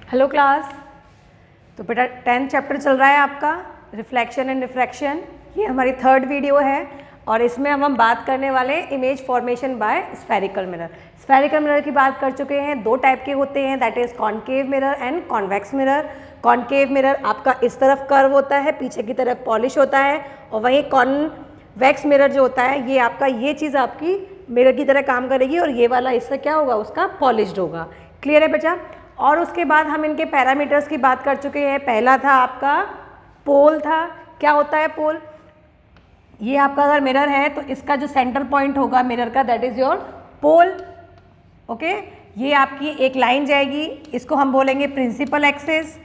Hello class. तो बेटा 10th chapter चल रहा है आपका रिफ्लेक्शन एंड रिफ्रैक्शन। ये हमारी 3rd वीडियो है और इसमें हम बात करने वाले हैं image formation bye spherical mirror. Spherical mirror की बात कर चुके हैं, 2 टाइप के होते हैं, that is concave mirror and convex mirror. Concave mirror आपका इस तरफ कर्व होता है, पीछे की तरफ पॉलिश होता है, और वहीं कॉन्वेक्स मिरर जो होता है ये आपका ये चीज़ आपकी मिरर की तरह काम करेगी और ये वाला इससे क्या होगा, उसका पॉलिश्ड होगा। क्लियर है बेटा। और उसके बाद हम इनके पैरामीटर्स की बात कर चुके हैं। पहला था आपका पोल था। क्या होता है पोल? ये आपका अगर मिरर है तो इसका जो सेंटर पॉइंट होगा मिरर का, that is your pole. Okay, ये आपकी एक लाइन जाएगी, इसको हम बोलेंगे प्रिंसिपल एक्सिस,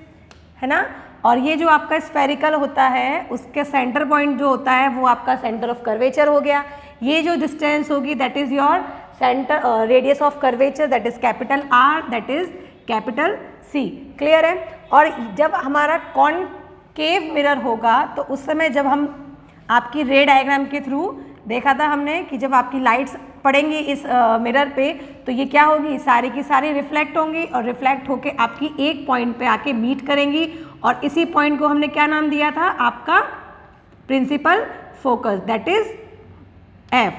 है ना। और ये जो आपका स्फेरिकल होता है उसके सेंटर पॉइंट जो होता है वो आपका सेंटर ऑफ कर्वेचर हो गया। ये जो डिस्टेंस होगी that is your centre radius of curvature, that is capital R, that is capital C। Clear है। और जब हमारा कॉनकेव मिरर होगा तो उस समय जब हम आपकी रे डायग्राम के थ्रू देखा था हमने कि जब आपकी लाइट्स पड़ेंगी इस मिरर पे तो ये क्या होगी, सारी की सारी रिफ्लेक्ट होंगी और रिफ्लेक्ट होके आपकी एक पॉइंट पे आके मीट करेंगी। और इसी पॉइंट को हमने क्या नाम दिया था, आपका principal focus, that is F।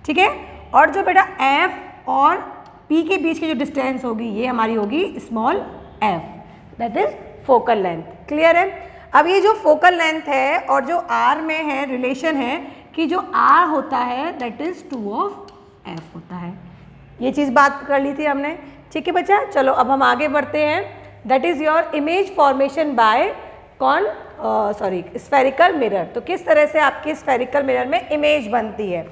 ठीक है। और जो बेटा F और P के बीच की जो डिस्टेंस होगी ये हमारी होगी small f, that is focal length. Clear है। अब ये जो फोकल लेंथ है और जो R में है रिलेशन है कि जो R होता है दैट इज 2 ऑफ F होता है। ये चीज़ बात कर ली थी हमने। ठीक है बच्चा। चलो अब हम आगे बढ़ते हैं। That is your image formation bye spherical mirror. तो किस तरह से आपके स्फेरिकल मिरर में इमेज बनती है।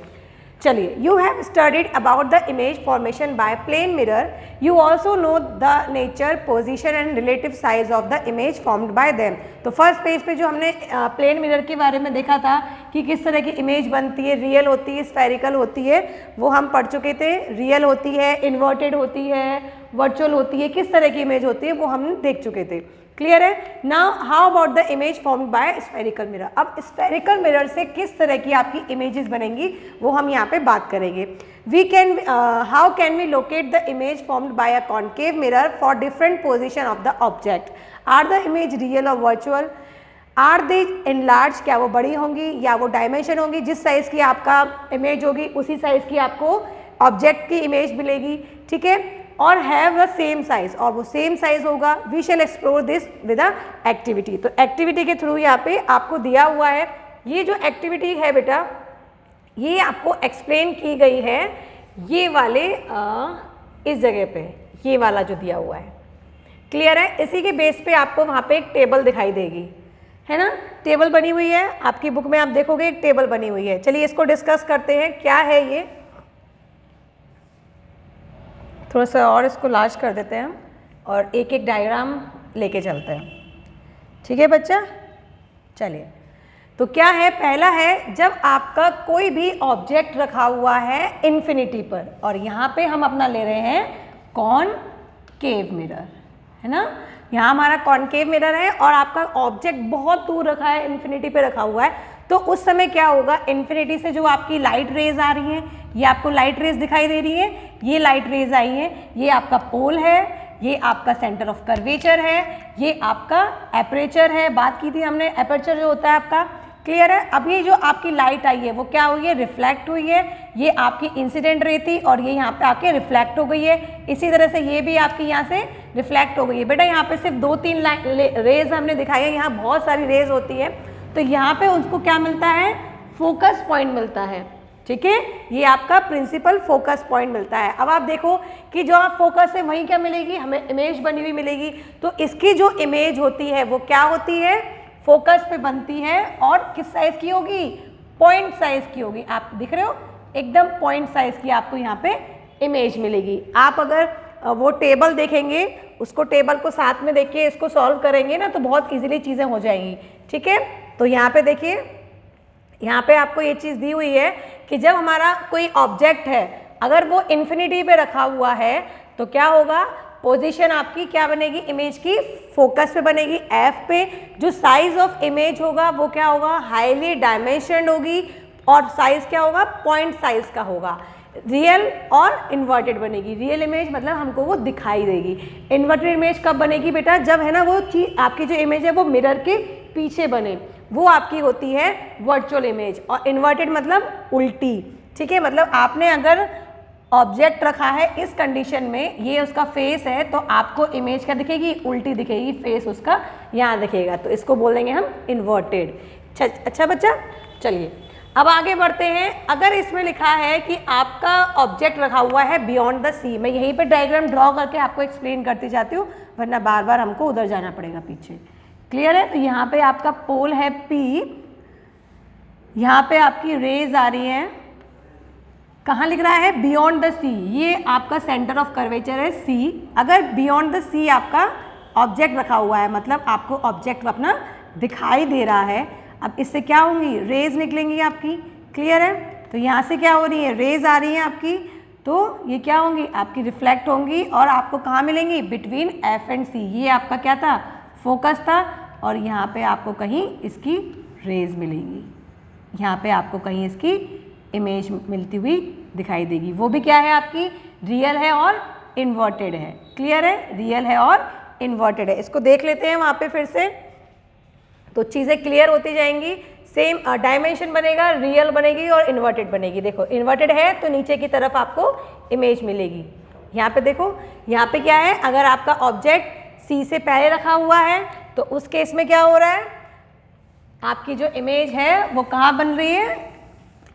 चलिए, you have studied about the image formation by plane mirror. You also know the nature, position and relative size of the image formed by them. तो फर्स्ट पेज पे जो हमने प्लेन मिरर के बारे में देखा था कि किस तरह की इमेज बनती है, रियल होती है, स्फेरिकल होती है, वो हम पढ़ चुके थे। रियल होती है, इन्वर्टेड होती है, वर्चुअल होती है, किस तरह की इमेज होती है वो हम देख चुके थे। क्लियर है। Now how about the image formed bye spherical mirror. अब स्फेरिकल मिरर से किस तरह की आपकी इमेजेस बनेंगी वो हम यहाँ पे बात करेंगे। How can we locate the image formed by a concave mirror for different position of the object. Are the image real और वर्चुअल? आर दे एनलार्ज, क्या वो बड़ी होंगी या वो डायमेंशन होंगी? जिस साइज़ की आपका इमेज होगी उसी साइज़ की आपको ऑब्जेक्ट की इमेज मिलेगी। ठीक है। और हैव द सेम साइज, और वो सेम साइज होगा। We shall explore this with a activity. तो एक्टिविटी के थ्रू यहाँ पे आपको दिया हुआ है। ये जो एक्टिविटी है बेटा ये आपको एक्सप्लेन की गई है ये वाले इस जगह पे, ये वाला जो दिया हुआ है। क्लियर है। इसी के बेस पे आपको वहाँ पे एक टेबल दिखाई देगी, है ना। टेबल बनी हुई है आपकी बुक में, आप देखोगे एक टेबल बनी हुई है। चलिए इसको डिस्कस करते हैं क्या है ये। थोड़ा सा और इसको लार्ज कर देते हैं और एक एक डायग्राम लेके चलते हैं। ठीक है बच्चा। चलिए तो क्या है, पहला है जब आपका कोई भी ऑब्जेक्ट रखा हुआ है इन्फिनिटी पर, और यहाँ पे हम अपना ले रहे हैं कॉनकेव मिरर, है ना। यहाँ हमारा कॉनकेव मिरर है और आपका ऑब्जेक्ट बहुत दूर रखा है, इन्फिनिटी पे रखा हुआ है। तो उस समय क्या होगा, इन्फिनिटी से जो आपकी लाइट रेज आ रही हैं, ये आपको लाइट रेज दिखाई दे रही है, ये लाइट रेज आई है, ये आपका पोल है, ये आपका सेंटर ऑफ कर्वेचर है, ये आपका एपरेचर है। बात की थी हमने एपरेचर जो होता है आपका। क्लियर है। अब ये जो आपकी लाइट आई है वो क्या हुई है, रिफ्लेक्ट हुई है। ये आपकी इंसिडेंट रे थी और ये यहाँ पे आके रिफ्लेक्ट हो गई है। इसी तरह से ये भी आपकी यहाँ से रिफ्लेक्ट हो गई है। बेटा यहाँ पे सिर्फ 2-3 रेज हमने दिखाई है, यहाँ बहुत सारी रेज होती है। तो यहाँ पे उनको क्या मिलता है, फोकस पॉइंट मिलता है। ठीक है। ये आपका प्रिंसिपल फोकस पॉइंट मिलता है। अब आप देखो कि जो आप फोकस है वहीं क्या मिलेगी, हमें इमेज बनी हुई मिलेगी। तो इसकी जो इमेज होती है वो क्या होती है, फोकस पे बनती है और किस साइज की होगी, पॉइंट साइज की होगी। आप दिख रहे हो एकदम पॉइंट साइज की आपको यहाँ पे इमेज मिलेगी। आप अगर वो टेबल देखेंगे, उसको टेबल को साथ में देखिए, इसको सॉल्व करेंगे ना तो बहुत इजीली चीज़ें हो जाएंगी। ठीक है। तो यहाँ पे देखिए, यहाँ पे आपको ये चीज़ दी हुई है कि जब हमारा कोई ऑब्जेक्ट है अगर वो इन्फिनिटी पे रखा हुआ है तो क्या होगा, पोजीशन आपकी क्या बनेगी, इमेज की फोकस पे बनेगी, F पे। जो साइज ऑफ इमेज होगा वो क्या होगा, हाईली डायमेंशनड होगी और साइज क्या होगा, पॉइंट साइज का होगा। रियल और इन्वर्टेड बनेगी। रियल इमेज मतलब हमको वो दिखाई देगी। इन्वर्टेड इमेज कब बनेगी बेटा, जब है ना वो चीज आपकी जो इमेज है वो मिरर के पीछे बने, वो आपकी होती है वर्चुअल इमेज। और इन्वर्टेड मतलब उल्टी, ठीक है। मतलब आपने अगर ऑब्जेक्ट रखा है इस कंडीशन में, ये उसका फेस है, तो आपको इमेज क्या दिखेगी, उल्टी दिखेगी, फेस उसका यहाँ दिखेगा, तो इसको बोलेंगे हम इन्वर्टेड। अच्छा बच्चा, चलिए अब आगे बढ़ते हैं। अगर इसमें लिखा है कि आपका ऑब्जेक्ट रखा हुआ है बियॉन्ड द सी, मैं यहीं पे डायग्राम ड्रॉ करके आपको एक्सप्लेन करती जाती हूँ, वरना बार बार हमको उधर जाना पड़ेगा पीछे। क्लियर है? तो यहाँ पे आपका पोल है P, यहाँ पे आपकी रेज आ रही है, कहाँ लिख रहा है, बियॉन्ड द सी, ये आपका सेंटर ऑफ कर्वेचर है C। अगर बियॉन्ड द सी आपका ऑब्जेक्ट रखा हुआ है, मतलब आपको ऑब्जेक्ट अपना दिखाई दे रहा है, अब इससे क्या होंगी, रेज निकलेंगी आपकी। क्लियर है? तो यहाँ से क्या हो रही है, रेज आ रही है आपकी, तो ये क्या होंगी, आपकी रिफ्लेक्ट होंगी और आपको कहाँ मिलेंगी, बिटवीन F एंड C। ये आपका क्या था, फोकस था, और यहाँ पे आपको कहीं इसकी रेज मिलेंगी, यहाँ पे आपको कहीं इसकी इमेज मिलती हुई दिखाई देगी। वो भी क्या है, आपकी रियल है और इन्वर्टेड है। क्लियर है? रियल है और इन्वर्टेड है। इसको देख लेते हैं वहाँ पे फिर से, तो चीज़ें क्लियर होती जाएंगी। सेम डायमेंशन बनेगा, रियल बनेगी और इन्वर्टेड बनेगी। देखो इन्वर्टेड है तो नीचे की तरफ आपको इमेज मिलेगी। यहाँ पे देखो, यहाँ पे क्या है, अगर आपका ऑब्जेक्ट सी से पहले रखा हुआ है तो उस केस में क्या हो रहा है, आपकी जो इमेज है वो कहाँ बन रही है,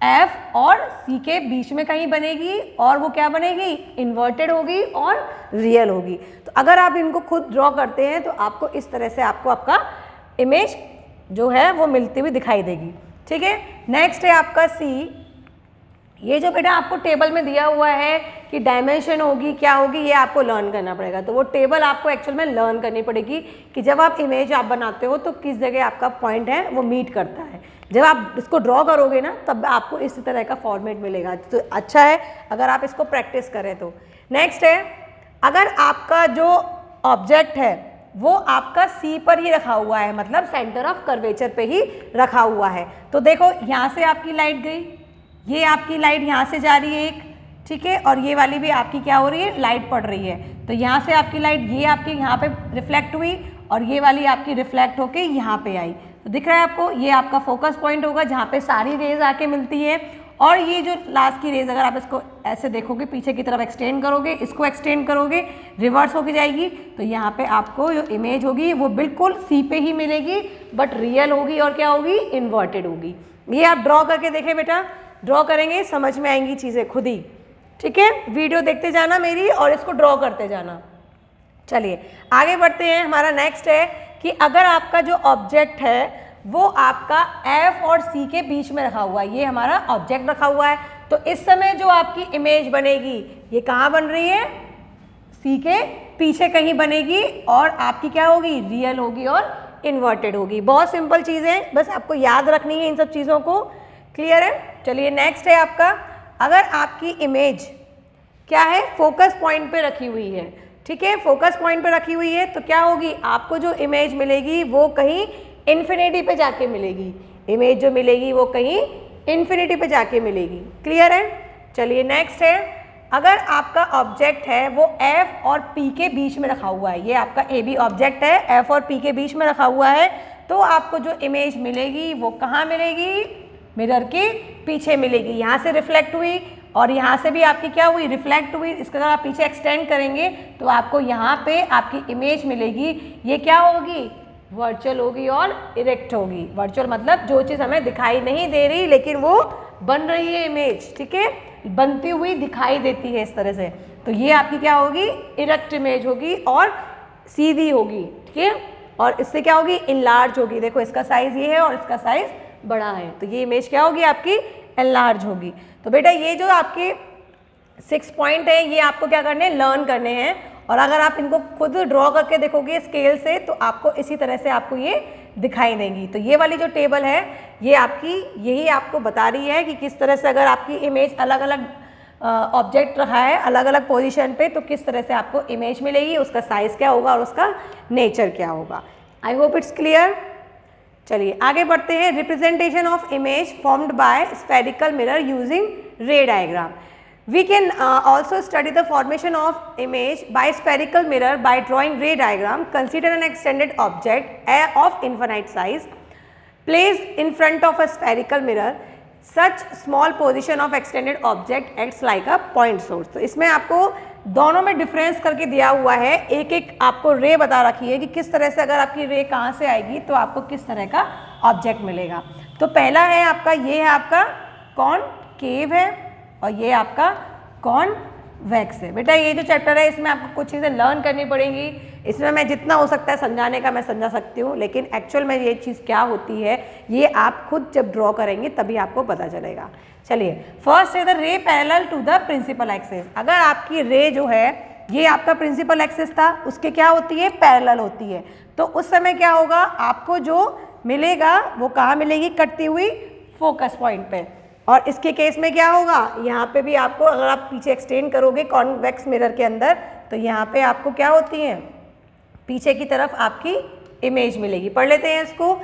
एफ और सी के बीच में कहीं बनेगी, और वो क्या बनेगी, इन्वर्टेड होगी और रियल होगी। तो अगर आप इनको खुद ड्रॉ करते हैं तो आपको इस तरह से आपको आपका इमेज जो है वो मिलती हुई दिखाई देगी। ठीक है, नेक्स्ट है आपका सी। ये जो बेटा आपको टेबल में दिया हुआ है कि डायमेंशन होगी, क्या होगी, ये आपको लर्न करना पड़ेगा। तो वो टेबल आपको एक्चुअल में लर्न करनी पड़ेगी कि जब आप इमेज आप बनाते हो तो किस जगह आपका पॉइंट है वो मीट करता है। जब आप इसको ड्रॉ करोगे ना तब आपको इस तरह का फॉर्मेट मिलेगा। तो अच्छा है अगर आप इसको प्रैक्टिस करें तो। नेक्स्ट है, अगर आपका जो ऑब्जेक्ट है वो आपका सी पर ही रखा हुआ है, मतलब सेंटर ऑफ कर्वेचर पे ही रखा हुआ है, तो देखो यहाँ से आपकी लाइट गई, ये आपकी लाइट यहाँ से जा रही है एक, ठीक है, और ये वाली भी आपकी क्या हो रही है, लाइट पड़ रही है। तो यहाँ से आपकी लाइट ये आपकी यहाँ पे रिफ्लेक्ट हुई और ये वाली आपकी रिफ्लेक्ट होके यहाँ पे आई। तो दिख रहा है आपको, ये आपका फोकस पॉइंट होगा जहाँ पे सारी रेज आके मिलती है। और ये जो लास्ट की रेज, अगर आप इसको ऐसे देखोगे, पीछे की तरफ एक्सटेंड करोगे, इसको एक्सटेंड करोगे, रिवर्स होके जाएगी, तो यहाँ पे आपको जो इमेज होगी वो बिल्कुल सी पे ही मिलेगी, बट रियल होगी और क्या होगी, इन्वर्टेड होगी। ये आप ड्रॉ करके देखें बेटा, ड्रॉ करेंगे समझ में आएंगी चीज़ें खुद ही। ठीक है, वीडियो देखते जाना मेरी और इसको ड्रॉ करते जाना। चलिए आगे बढ़ते हैं। हमारा नेक्स्ट है कि अगर आपका जो ऑब्जेक्ट है वो आपका F और C के बीच में रखा हुआ है, ये हमारा ऑब्जेक्ट रखा हुआ है, तो इस समय जो आपकी इमेज बनेगी ये कहाँ बन रही है, C के पीछे कहीं बनेगी, और आपकी क्या होगी, रियल होगी और इन्वर्टेड होगी। बहुत सिंपल चीज़ें, बस आपको याद रखनी है इन सब चीज़ों को। क्लियर है? चलिए नेक्स्ट है आपका, अगर आपकी इमेज क्या है, फोकस पॉइंट पे रखी हुई है, ठीक है, फोकस पॉइंट पे रखी हुई है, तो क्या होगी, आपको जो इमेज मिलेगी वो कहीं इन्फिनिटी पे जाके मिलेगी। इमेज जो मिलेगी वो कहीं इन्फिनिटी पे जाके मिलेगी। क्लियर है? चलिए नेक्स्ट है, अगर आपका ऑब्जेक्ट है वो F और P के बीच में रखा हुआ है, ये आपका AB ऑब्जेक्ट है, F और P के बीच में रखा हुआ है, तो आपको जो इमेज मिलेगी वो कहाँ मिलेगी, मिरर के पीछे मिलेगी। यहाँ से रिफ्लेक्ट हुई और यहाँ से भी आपकी क्या हुई, रिफ्लेक्ट हुई। इसका अगर आप पीछे एक्सटेंड करेंगे तो आपको यहाँ पे आपकी इमेज मिलेगी, ये क्या होगी, वर्चुअल होगी और इरेक्ट होगी। वर्चुअल मतलब जो चीज़ हमें दिखाई नहीं दे रही लेकिन वो बन रही है इमेज, ठीक है, बनती हुई दिखाई देती है इस तरह से, तो ये आपकी क्या होगी, इरेक्ट इमेज होगी और सीधी होगी। ठीक है, और इससे क्या होगी, इनलार्ज होगी। देखो इसका साइज ये है और इसका साइज बड़ा है, तो ये इमेज क्या होगी, आपकी एनलार्ज होगी। तो बेटा ये जो आपके 6 पॉइंट है ये आपको क्या करने हैं, लर्न करने हैं, और अगर आप इनको खुद ड्रॉ करके देखोगे स्केल से तो आपको इसी तरह से आपको ये दिखाई देंगी। तो ये वाली जो टेबल है ये आपकी यही आपको बता रही है कि किस तरह से अगर आपकी इमेज अलग अलग ऑब्जेक्ट रखा है अलग अलग पोजीशन पे तो किस तरह से आपको इमेज मिलेगी, उसका साइज़ क्या होगा और उसका नेचर क्या होगा। I hope it's clear. चलिए आगे बढ़ते हैं। Representation of image formed bye spherical mirror using रे diagram. We can also study the formation of image by spherical mirror by drawing ray diagram. Consider an extended object of infinite size placed in front of a spherical mirror. Such small position of extended object acts like a point source. तो इसमें आपको दोनों में difference करके दिया हुआ है, एक एक आपको रे बता रखी है कि किस तरह से अगर आपकी रे कहाँ से आएगी तो आपको किस तरह का ऑब्जेक्ट मिलेगा। तो पहला है आपका, ये है आपका कॉनकेव है और ये आपका कॉन्वेक्स है। बेटा ये जो चैप्टर है इसमें आपको कुछ चीज़ें लर्न करनी पड़ेंगी, इसमें मैं जितना हो सकता है समझाने का मैं समझा सकती हूँ, लेकिन एक्चुअल में ये चीज़ क्या होती है ये आप खुद जब ड्रॉ करेंगे तभी आपको पता चलेगा। चलिए, फर्स्ट है the ray parallel to the principal axis. अगर आपकी रे जो है ये आपका प्रिंसिपल एक्सिस था, उसके क्या होती है, पैरेलल होती है, तो उस समय क्या होगा, आपको जो मिलेगा वो कहाँ मिलेगी, कटती हुई फोकस पॉइंट पे। और इसके केस में क्या होगा, यहाँ पे भी आपको अगर आप पीछे एक्सटेंड करोगे कॉन्वेक्स मिरर के अंदर तो यहाँ पे आपको क्या होती है, पीछे की तरफ आपकी इमेज मिलेगी। पढ़ लेते हैं इसको।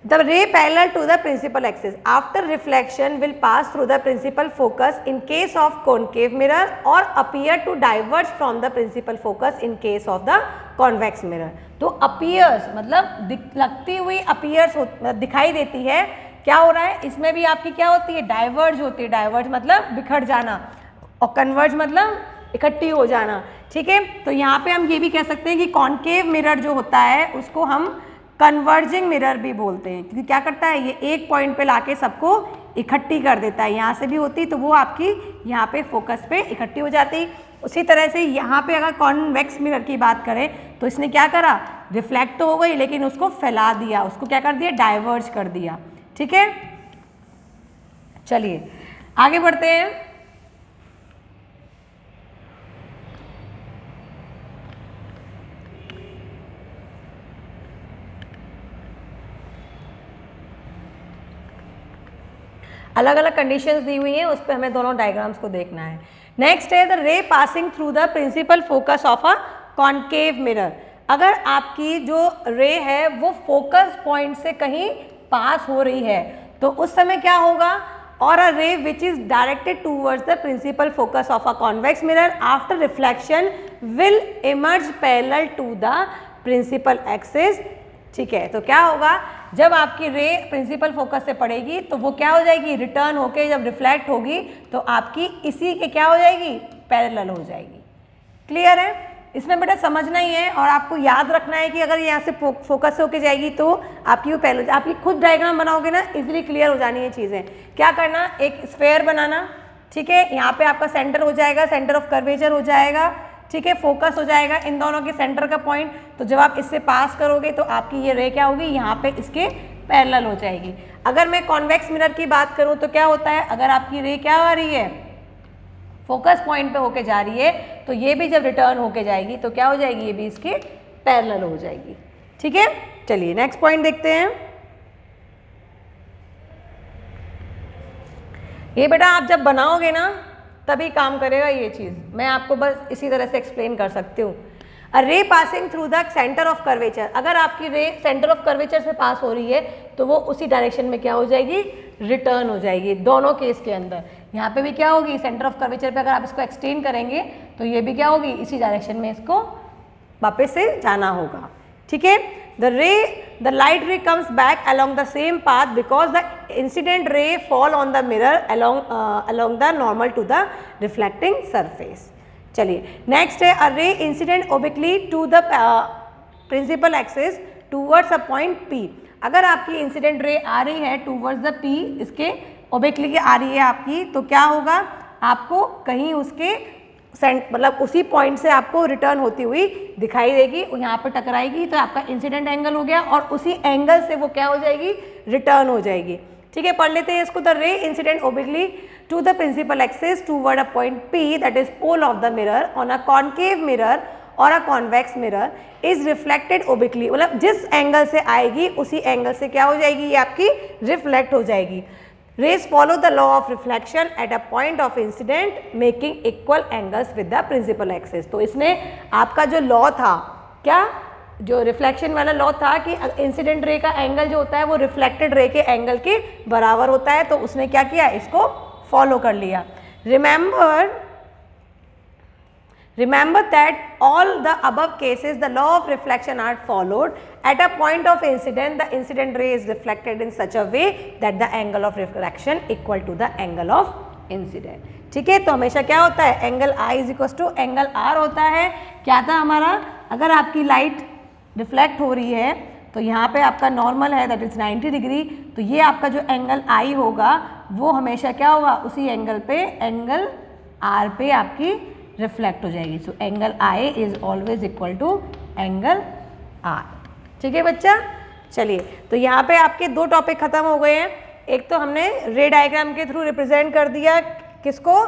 The ray parallel to the principal axis after reflection will pass through the principal focus in case of concave mirror or appear to diverge from the principal focus in case of the convex mirror. तो appears मतलब लगती हुई appears दिखाई देती है। क्या हो रहा है इसमें भी आपकी क्या होती है, डाइवर्ज होती है। डाइवर्ज मतलब बिखर जाना और कन्वर्ज मतलब इकट्ठी हो जाना। ठीक है, तो यहाँ पे हम ये भी कह सकते हैं कि कॉनकेव मिरर जो होता है उसको हम कन्वर्जिंग मिरर भी बोलते हैं, क्योंकि क्या करता है ये एक पॉइंट पे लाके सबको इकट्ठी कर देता है। यहाँ से भी होती तो वो आपकी यहाँ पे फोकस पे इकट्ठी हो जाती। उसी तरह से यहाँ पे अगर कॉन्वेक्स मिरर की बात करें तो इसने क्या करा, रिफ्लेक्ट तो हो गई लेकिन उसको फैला दिया, उसको क्या कर दिया, डाइवर्ज कर दिया। ठीक है, चलिए आगे बढ़ते हैं। अलग अलग कंडीशंस दी हुई हैं, उस पर हमें दोनों डायग्राम्स को देखना है। नेक्स्ट है the ray passing through the principal focus of a concave mirror. अगर आपकी जो रे है वो फोकस पॉइंट से कहीं पास हो रही है तो उस समय क्या होगा, और a ray which is directed towards the principal focus of a convex mirror after reflection will emerge parallel to the principal axis. ठीक है, तो क्या होगा, जब आपकी रे प्रिंसिपल फोकस से पड़ेगी तो वो क्या हो जाएगी, रिटर्न होके जब रिफ्लेक्ट होगी तो आपकी इसी के क्या हो जाएगी, पैरेलल हो जाएगी। क्लियर है, इसमें बेटा समझना ही है और आपको याद रखना है कि अगर यहाँ से फोकस होके जाएगी तो आपकी वो पैरेलल, आपकी खुद डायग्राम बनाओगे ना इजीली क्लियर हो जानी है चीज़ें। क्या करना, एक स्फेयर बनाना। ठीक है, यहाँ पे आपका सेंटर हो जाएगा, सेंटर ऑफ कर्वेचर हो जाएगा। ठीक है, फोकस हो जाएगा इन दोनों के सेंटर का पॉइंट। तो जब आप इससे पास करोगे तो आपकी ये रे क्या होगी, यहाँ पे इसके पैरेलल हो जाएगी। अगर मैं कॉन्वेक्स मिरर की बात करूँ तो क्या होता है, अगर आपकी रे क्या आ रही है, फोकस पॉइंट पे होके जा रही है तो ये भी जब रिटर्न होके जाएगी तो क्या हो जाएगी, ये भी इसके पैरेलल हो जाएगी। ठीक है, चलिए नेक्स्ट पॉइंट देखते हैं। ये बेटा आप जब बनाओगे ना तभी काम करेगा ये चीज़, मैं आपको बस इसी तरह से एक्सप्लेन कर सकती हूँ। A ray passing through the centre of curvature, अगर आपकी रे सेंटर ऑफ कर्वेचर से पास हो रही है तो वो उसी डायरेक्शन में क्या हो जाएगी, रिटर्न हो जाएगी। दोनों केस के अंदर यहाँ पे भी क्या होगी, सेंटर ऑफ कर्वेचर पे अगर आप इसको एक्सटेंड करेंगे तो ये भी क्या होगी, इसी डायरेक्शन में इसको वापस से जाना होगा। ठीक है, the light ray comes back along the same path because the incident ray fall on the mirror along the normal to the reflecting surface। चलिए नेक्स्ट है, a ray incident obliquely to the principal axis towards a point P। अगर आपकी incident ray आ रही है towards the P, इसके obliquely आ रही है आपकी, तो क्या होगा, आपको कहीं उसके मतलब उसी पॉइंट से आपको रिटर्न होती हुई दिखाई देगी, यहाँ पर टकराएगी तो आपका इंसिडेंट एंगल हो गया और उसी एंगल से वो क्या हो जाएगी, रिटर्न हो जाएगी। ठीक है, पढ़ लेते हैं इसको। The ray incident obliquely to the principal axis toward a point P that is pole of the mirror on a concave mirror or a convex mirror is reflected obliquely, मतलब जिस एंगल से आएगी उसी एंगल से क्या हो जाएगी, ये आपकी रिफ्लेक्ट हो जाएगी। Rays follow the law of reflection at a point of incident making equal angles with the principal axis। तो इसने आपका जो लॉ था, क्या जो रिफ्लेक्शन वाला लॉ था कि इंसिडेंट रे का एंगल जो होता है वो रिफ्लेक्टेड रे के एंगल के बराबर होता है, तो उसने क्या किया, इसको फॉलो कर लिया। Remember that all the above cases, the law of reflection are followed. At a point of incident, the incident ray is reflected in such a way that the angle of refraction equal to the angle of incident. ठीक है, तो हमेशा क्या होता है, angle I is equal to angle R होता है. क्या था हमारा, अगर आपकी लाइट रिफ्लेक्ट हो रही है तो यहाँ पे आपका नॉर्मल है दैट इज 90 डिग्री, तो ये आपका जो एंगल I होगा वो हमेशा क्या होगा, उसी एंगल पे एंगल R पे आपकी रिफ्लेक्ट हो जाएगी. So angle I is always equal to angle R. ठीक है बच्चा, चलिए तो यहाँ पे आपके दो टॉपिक खत्म हो गए हैं. एक तो हमने रे डायग्राम के थ्रू रिप्रेजेंट कर दिया किसको,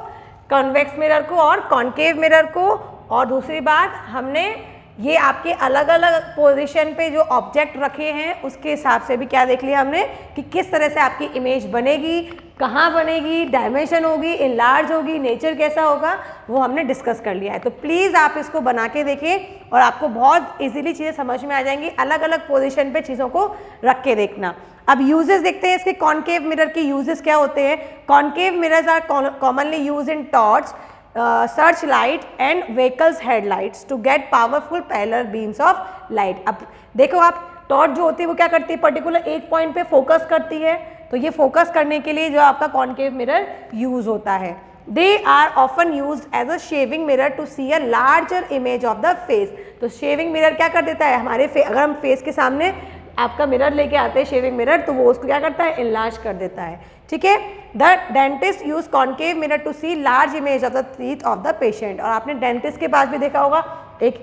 कॉन्वेक्स मिरर को और कॉन्केव मिरर को, और दूसरी बात हमने ये आपके अलग अलग पोजीशन पे जो ऑब्जेक्ट रखे हैं उसके हिसाब से भी क्या देख लिया हमने कि किस तरह से आपकी इमेज बनेगी, कहाँ बनेगी, डायमेंशन होगी, इनलार्ज होगी, नेचर कैसा होगा, वो हमने डिस्कस कर लिया है. तो प्लीज़ आप इसको बना के देखें और आपको बहुत इजीली चीज़ें समझ में आ जाएंगी. अलग अलग पोजीशन पे चीज़ों को रख के देखना. अब यूजेस देखते हैं इसके. कॉन्केव मिरर के यूजेस क्या होते हैं. Concave mirrors are commonly use in torch, search light and vehicles headlights to get powerful parallel beams of light. अब देखो आप, टॉर्च जो होती है वो क्या करती है, पर्टिकुलर एक पॉइंट पे फोकस करती है, तो ये फोकस करने के लिए जो आपका कॉन्केव मिरर यूज होता है. They are often use as a shaving mirror to see a larger image of the face. तो शेविंग मिरर क्या कर देता है, हमारे अगर हम फेस के सामने आपका मिरर लेके आते हैं शेविंग मिरर, तो वो उसको क्या करता है, इनलार्ज कर देता है. ठीक है. The dentist use concave mirror to see large image of the teeth of the patient. और आपने डेंटिस्ट के पास भी देखा होगा एक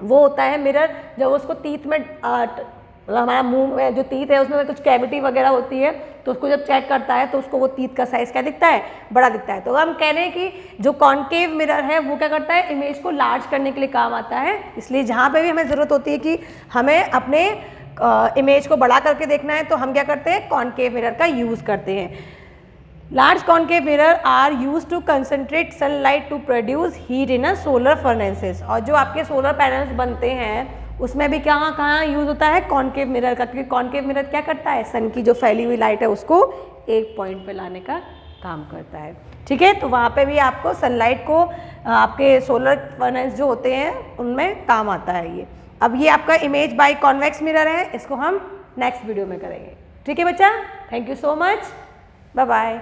वो होता है मिरर, जब उसको टीथ में हमारा मुंह में जो टीथ है उसमें कुछ कैविटी वगैरह होती है, तो उसको जब चेक करता है तो उसको वो टीथ का साइज क्या दिखता है, बड़ा दिखता है. तो हम कह रहे हैं कि जो कॉन्केव मिरर है वो क्या करता है, इमेज को लार्ज करने के लिए काम आता है. इसलिए जहाँ पे भी हमें ज़रूरत होती है कि हमें अपने इमेज को बड़ा करके देखना है तो हम क्या करते हैं, कॉन्केव मिरर का यूज़ करते हैं. Large concave mirror are use to concentrate sunlight to produce heat in a solar furnaces. और जो आपके सोलर पैनल्स बनते हैं उसमें भी कहाँ यूज़ होता है, कॉन्केव मिरर का, क्योंकि कॉन्केव मिरर क्या करता है, सन की जो फैली हुई लाइट है उसको एक पॉइंट पे लाने का काम करता है. ठीक है. तो वहाँ पे भी आपको सनलाइट को आपके सोलर फर्नेस जो होते हैं उनमें काम आता है ये. अब ये आपका इमेज बाय कॉन्वेक्स मिरर है, इसको हम नेक्स्ट वीडियो में करेंगे. ठीक है बच्चा, thank you so much, bye bye.